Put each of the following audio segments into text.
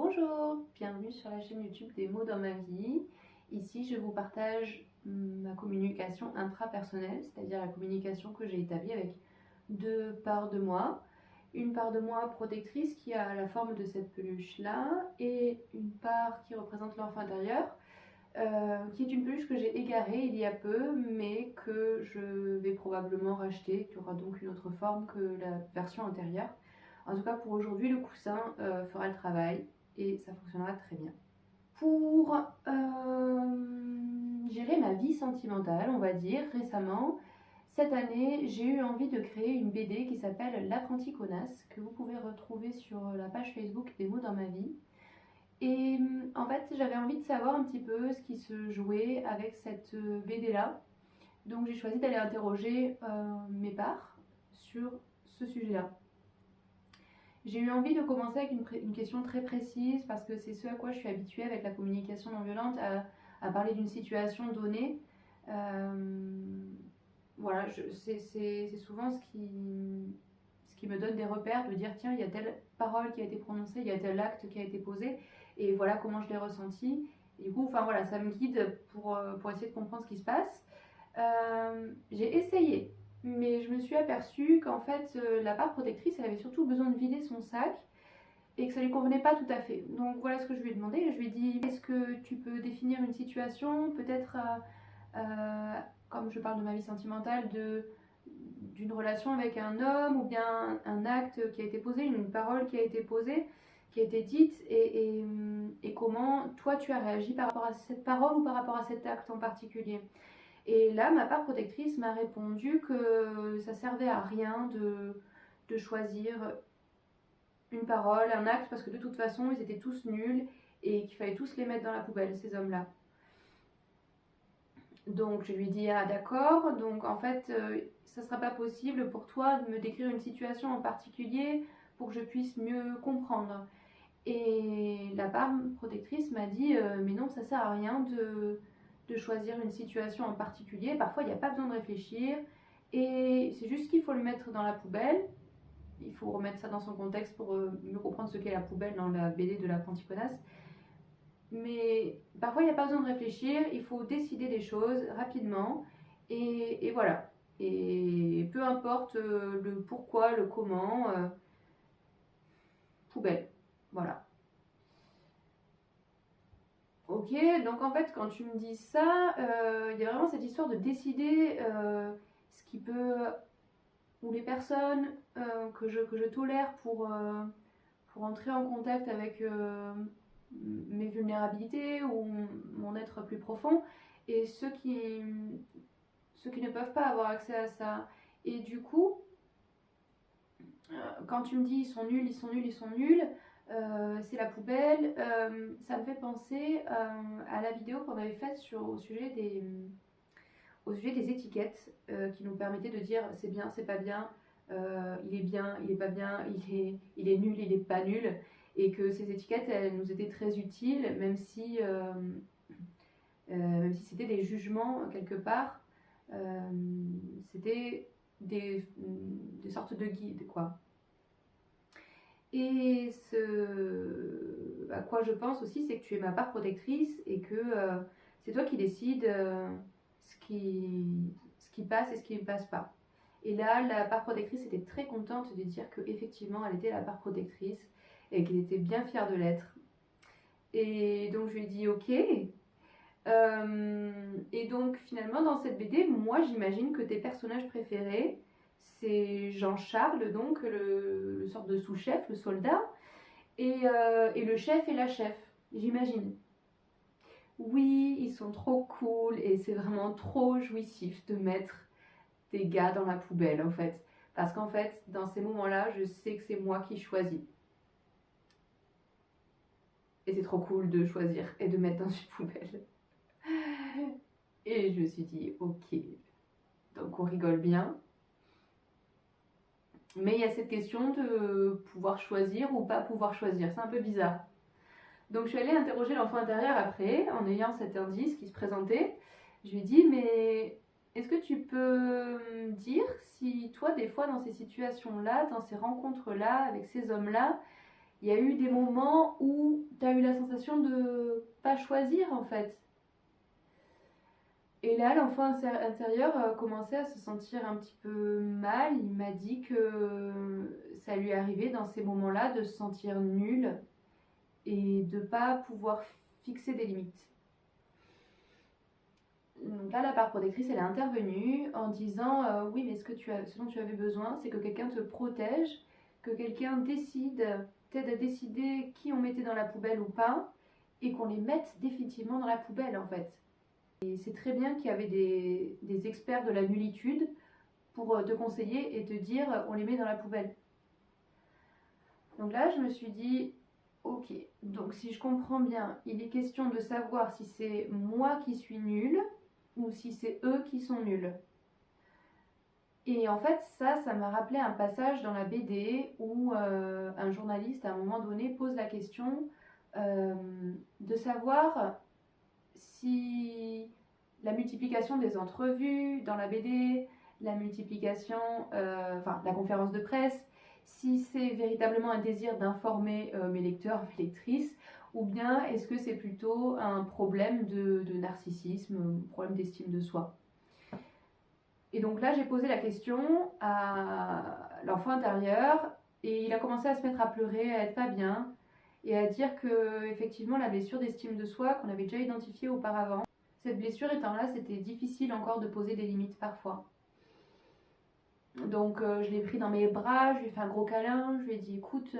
Bonjour, bienvenue sur la chaîne YouTube des mots dans ma vie. Ici, je vous partage ma communication intrapersonnelle, c'est-à-dire la communication que j'ai établie avec deux parts de moi. Une part de moi protectrice qui a la forme de cette peluche-là et une part qui représente l'enfant intérieur, qui est une peluche que j'ai égarée il y a peu, mais que je vais probablement racheter, qui aura donc une autre forme que la version antérieure. En tout cas, pour aujourd'hui, le coussin fera le travail et ça fonctionnera très bien. Pour gérer ma vie sentimentale, on va dire, récemment, cette année, j'ai eu envie de créer une BD qui s'appelle L'apprenti connasse, que vous pouvez retrouver sur la page Facebook des mots dans ma vie. Et en fait, j'avais envie de savoir un petit peu ce qui se jouait avec cette BD-là. Donc j'ai choisi d'aller interroger mes parts sur ce sujet-là. J'ai eu envie de commencer avec une question très précise parce que c'est ce à quoi je suis habituée avec la communication non violente, à parler d'une situation donnée. Voilà, c'est souvent ce qui me donne des repères, de dire tiens, il y a telle parole qui a été prononcée, il y a tel acte qui a été posé, et voilà comment je l'ai ressenti. Et du coup, enfin voilà, ça me guide pour essayer de comprendre ce qui se passe. J'ai essayé, mais je me suis aperçue qu'en fait, la part protectrice, elle avait surtout besoin de vider son sac et que ça lui convenait pas tout à fait. Donc voilà ce que je lui ai demandé. Je lui ai dit, est-ce que tu peux définir une situation, peut-être, comme je parle de ma vie sentimentale, d'une relation avec un homme, ou bien un acte qui a été posé, une parole qui a été posée, qui a été dite, et comment toi tu as réagi par rapport à cette parole ou par rapport à cet acte en particulier. Et là, ma part protectrice m'a répondu que ça servait à rien de choisir une parole, un acte, parce que de toute façon, ils étaient tous nuls et qu'il fallait tous les mettre dans la poubelle, ces hommes-là. Donc je lui ai dit, ah d'accord, donc en fait, ça ne sera pas possible pour toi de me décrire une situation en particulier pour que je puisse mieux comprendre. Et la part protectrice m'a dit, mais non, ça sert à rien de choisir une situation en particulier. Parfois, il n'y a pas besoin de réfléchir. Et c'est juste qu'il faut le mettre dans la poubelle. Il faut remettre ça dans son contexte pour mieux comprendre ce qu'est la poubelle dans la BD de l'apprenti connasse. Mais parfois, il n'y a pas besoin de réfléchir. Il faut décider des choses rapidement. Et voilà. Et peu importe le pourquoi, le comment, poubelle. Voilà. Ok, donc en fait, quand tu me dis ça, il y a vraiment cette histoire de décider ce qui peut, ou les personnes que je tolère pour entrer en contact avec mes vulnérabilités ou mon être plus profond, et ceux qui ne peuvent pas avoir accès à ça. Et du coup, quand tu me dis ils sont nuls, ils sont nuls, ils sont nuls, c'est la poubelle, ça me fait penser à la vidéo qu'on avait faite au sujet des étiquettes qui nous permettaient de dire c'est bien, c'est pas bien, il est bien, il est pas bien, il est nul, il est pas nul, et que ces étiquettes elles nous étaient très utiles, même si c'était des jugements quelque part, c'était des sortes de guides quoi. Et ce à quoi je pense aussi, c'est que tu es ma part protectrice et que c'est toi qui décides ce qui passe et ce qui ne passe pas. Et là, la part protectrice était très contente de dire qu'effectivement, elle était la part protectrice et qu'elle était bien fière de l'être. Et donc, je lui ai dit ok. Et donc, finalement, dans cette BD, moi, j'imagine que tes personnages préférés, c'est Jean-Charles, donc le sorte de sous-chef, le soldat, et le chef et la chef, j'imagine. Oui, ils sont trop cool et c'est vraiment trop jouissif de mettre des gars dans la poubelle en fait. Parce qu'en fait, dans ces moments-là, je sais que c'est moi qui choisis. Et c'est trop cool de choisir et de mettre dans une poubelle. Et je me suis dit, ok, donc on rigole bien. Mais il y a cette question de pouvoir choisir ou pas pouvoir choisir. C'est un peu bizarre. Donc je suis allée interroger l'enfant intérieur après, en ayant cet indice qui se présentait. Je lui ai dit, mais est-ce que tu peux me dire si toi, des fois, dans ces situations-là, dans ces rencontres-là, avec ces hommes-là, il y a eu des moments où a eu la sensation de pas choisir en fait. Et là, l'enfant intérieur commençait à se sentir un petit peu mal. Il m'a dit que ça lui arrivait dans ces moments-là de se sentir nul et de pas pouvoir fixer des limites. Donc là, la part protectrice, elle est intervenue en disant oui, mais ce dont tu avais besoin, c'est que quelqu'un te protège, que quelqu'un t'aide à décider qui on mettait dans la poubelle ou pas, et qu'on les mette définitivement dans la poubelle en fait. Et c'est très bien qu'il y avait des experts de la nullitude pour te conseiller et te dire on les met dans la poubelle. Donc là, je me suis dit ok, donc si je comprends bien, il est question de savoir si c'est moi qui suis nulle ou si c'est eux qui sont nuls. Et en fait, ça m'a rappelé un passage dans la BD où un journaliste, à un moment donné, pose la question de savoir si la multiplication des entrevues dans la BD, la multiplication, la conférence de presse, si c'est véritablement un désir d'informer mes lecteurs, mes lectrices, ou bien est-ce que c'est plutôt un problème de narcissisme, un problème d'estime de soi. Et donc là, j'ai posé la question à l'enfant intérieur et il a commencé à se mettre à pleurer, à être pas bien et à dire que effectivement la blessure d'estime de soi qu'on avait déjà identifiée auparavant, cette blessure étant là, c'était difficile encore de poser des limites parfois. Donc je l'ai pris dans mes bras, je lui ai fait un gros câlin, je lui ai dit écoute,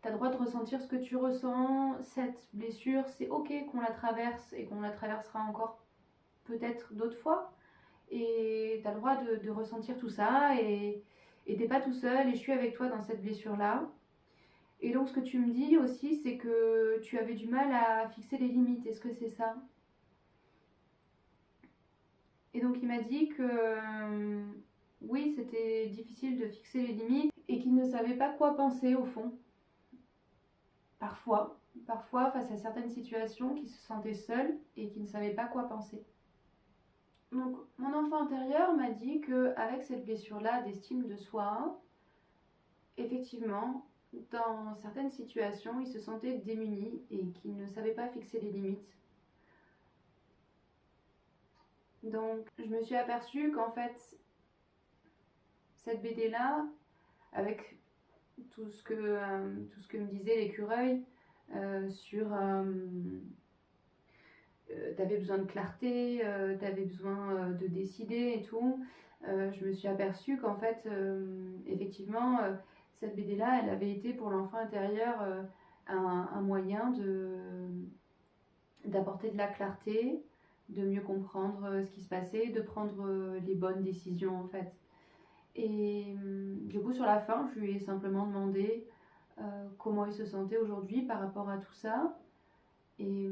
t'as le droit de ressentir ce que tu ressens, cette blessure, c'est ok qu'on la traverse et qu'on la traversera encore peut-être d'autres fois. Et t'as le droit de ressentir tout ça et t'es pas tout seul et je suis avec toi dans cette blessure-là. Et donc ce que tu me dis aussi, c'est que tu avais du mal à fixer les limites. Est-ce que c'est ça? Et donc il m'a dit que oui, c'était difficile de fixer les limites et qu'il ne savait pas quoi penser au fond. Parfois face à certaines situations, qu'il se sentait seul et qu'il ne savait pas quoi penser. Donc, mon enfant intérieur m'a dit qu'avec cette blessure-là d'estime de soi, effectivement, dans certaines situations, il se sentait démuni et qu'il ne savait pas fixer les limites. Donc, je me suis aperçue qu'en fait, cette BD-là, avec tout ce que me disait l'écureuil sur t'avais besoin de clarté, t'avais besoin de décider et tout. Je me suis aperçue qu'en fait, effectivement, cette BD-là, elle avait été pour l'enfant intérieur un moyen d'apporter de la clarté, de mieux comprendre ce qui se passait, de prendre les bonnes décisions en fait. Et du coup, sur la fin, je lui ai simplement demandé comment il se sentait aujourd'hui par rapport à tout ça et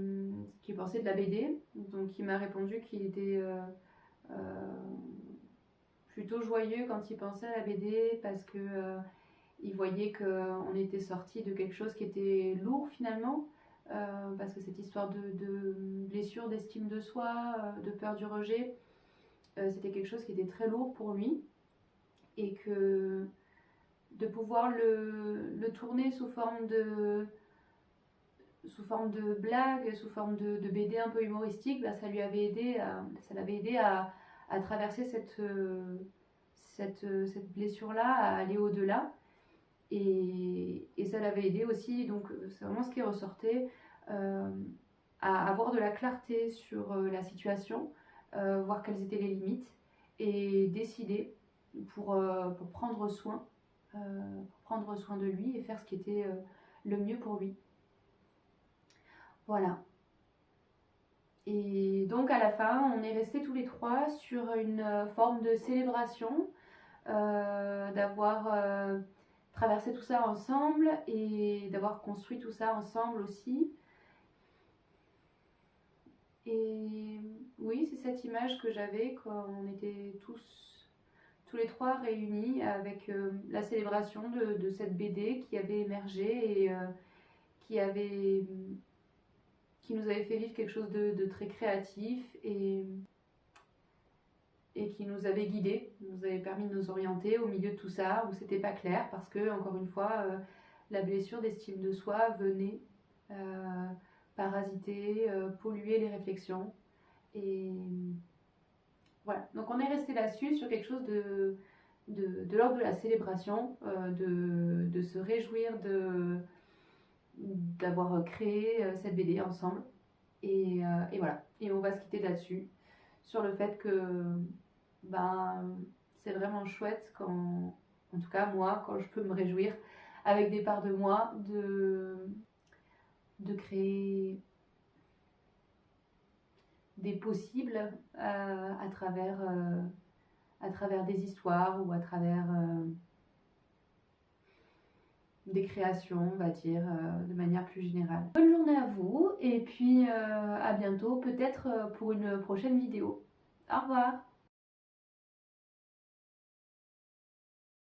ce qu'il pensait de la BD. Donc il m'a répondu qu'il était plutôt joyeux quand il pensait à la BD parce que il voyait qu'on était sorti de quelque chose qui était lourd finalement, parce que cette histoire de blessure d'estime de soi, de peur du rejet, c'était quelque chose qui était très lourd pour lui et que de pouvoir le tourner sous forme de blague, sous forme de BD un peu humoristique, bah, ça l'avait aidé à traverser cette blessure-là, à aller au-delà. Et ça l'avait aidé aussi, donc c'est vraiment ce qui ressortait, à avoir de la clarté sur la situation, voir quelles étaient les limites et décider pour prendre soin de lui et faire ce qui était le mieux pour lui. Voilà. Et donc à la fin, on est restés tous les trois sur une forme de célébration, d'avoir traversé tout ça ensemble et d'avoir construit tout ça ensemble aussi. Et oui, c'est cette image que j'avais quand on était tous les trois réunis avec la célébration de cette BD qui avait émergé et qui nous avait fait vivre quelque chose de très créatif et qui nous avait guidés, nous avait permis de nous orienter au milieu de tout ça où c'était pas clair parce que, encore une fois, la blessure d'estime de soi venait parasiter, polluer les réflexions. Et voilà, donc on est resté là-dessus sur quelque chose de l'ordre de la célébration, de se réjouir d'avoir créé cette BD ensemble. Et voilà, et on va se quitter là-dessus, sur le fait que ben, c'est vraiment chouette quand, en tout cas moi, quand je peux me réjouir avec des parts de moi de créer des possibles à travers des histoires ou à travers des créations, on va dire, de manière plus générale. Bonne journée à vous et puis à bientôt, peut-être pour une prochaine vidéo. Au revoir!